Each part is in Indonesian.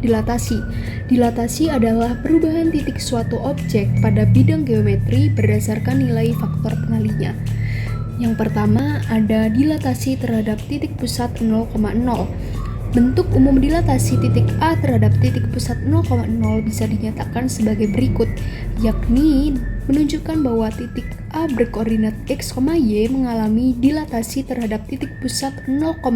Dilatasi. Dilatasi adalah perubahan titik suatu objek pada bidang geometri berdasarkan nilai faktor pengalinya. Yang pertama ada dilatasi terhadap titik pusat 0,0. Bentuk umum dilatasi titik A terhadap titik pusat 0,0 bisa dinyatakan sebagai berikut, yakni menunjukkan bahwa titik A berkoordinat x, y mengalami dilatasi terhadap titik pusat 0,0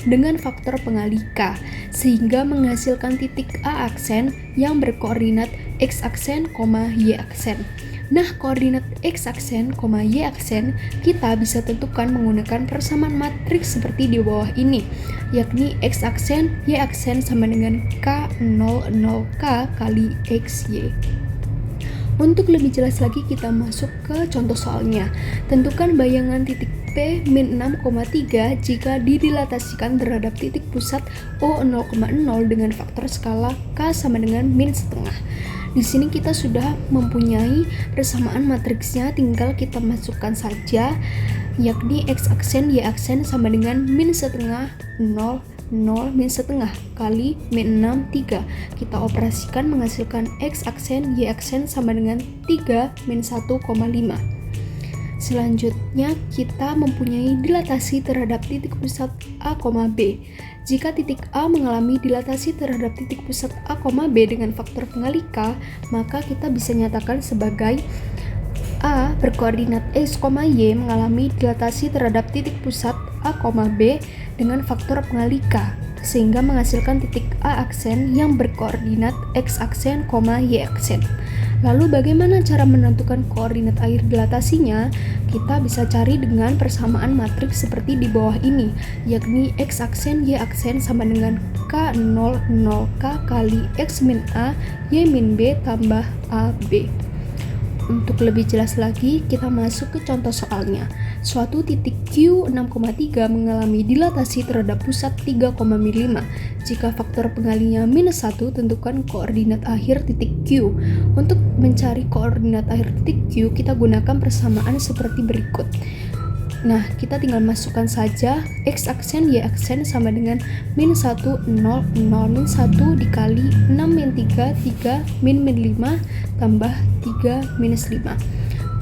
dengan faktor pengali k, sehingga menghasilkan titik A aksen yang berkoordinat x aksen, y aksen. Nah, koordinat x aksen, y aksen kita bisa tentukan menggunakan persamaan matriks seperti di bawah ini, yakni x aksen, y aksen sama dengan k00k kali xy. Untuk lebih jelas lagi kita masuk ke contoh soalnya. Tentukan bayangan titik P min 6,3 jika didilatasikan terhadap titik pusat O 0,0 dengan faktor skala k sama dengan min setengah. Di sini kita sudah mempunyai persamaan matriksnya, tinggal kita masukkan saja, yakni x aksen, y aksen sama dengan min setengah 0, 0 min setengah kali min 6, 3. Kita operasikan menghasilkan x aksen, y aksen sama dengan 3 min 1,5. Selanjutnya kita mempunyai dilatasi terhadap titik pusat A, B. Jika titik A mengalami dilatasi terhadap titik pusat A, B dengan faktor pengali k, maka kita bisa nyatakan sebagai A berkoordinat x, y mengalami dilatasi terhadap titik pusat A, B dengan faktor pengali k, sehingga menghasilkan titik A aksen yang berkoordinat x aksen, y aksen. Lalu bagaimana cara menentukan koordinat akhir dilatasinya? Kita bisa cari dengan persamaan matriks seperti di bawah ini, yakni x aksen, y aksen sama dengan k00k kali x min a, y min b tambah ab. Untuk lebih jelas lagi, kita masuk ke contoh soalnya. Suatu titik Q 6,3 mengalami dilatasi terhadap pusat 3,5. Jika faktor pengalinya minus 1, tentukan koordinat akhir titik Q. Untuk mencari koordinat akhir titik Q, kita gunakan persamaan seperti berikut. Nah, kita tinggal masukkan saja x aksen, y aksen sama dengan min 1, 0, 0, min 1 dikali 6 min 3, 3 min 5 tambah 3 minus 5.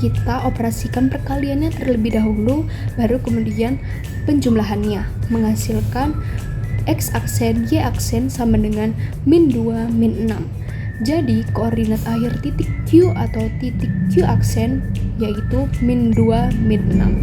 Kita operasikan perkaliannya terlebih dahulu, baru kemudian penjumlahannya, menghasilkan x aksen, y aksen sama dengan min 2, min 6. Jadi koordinat akhir titik Q atau titik Q aksen yaitu min 2, min 6.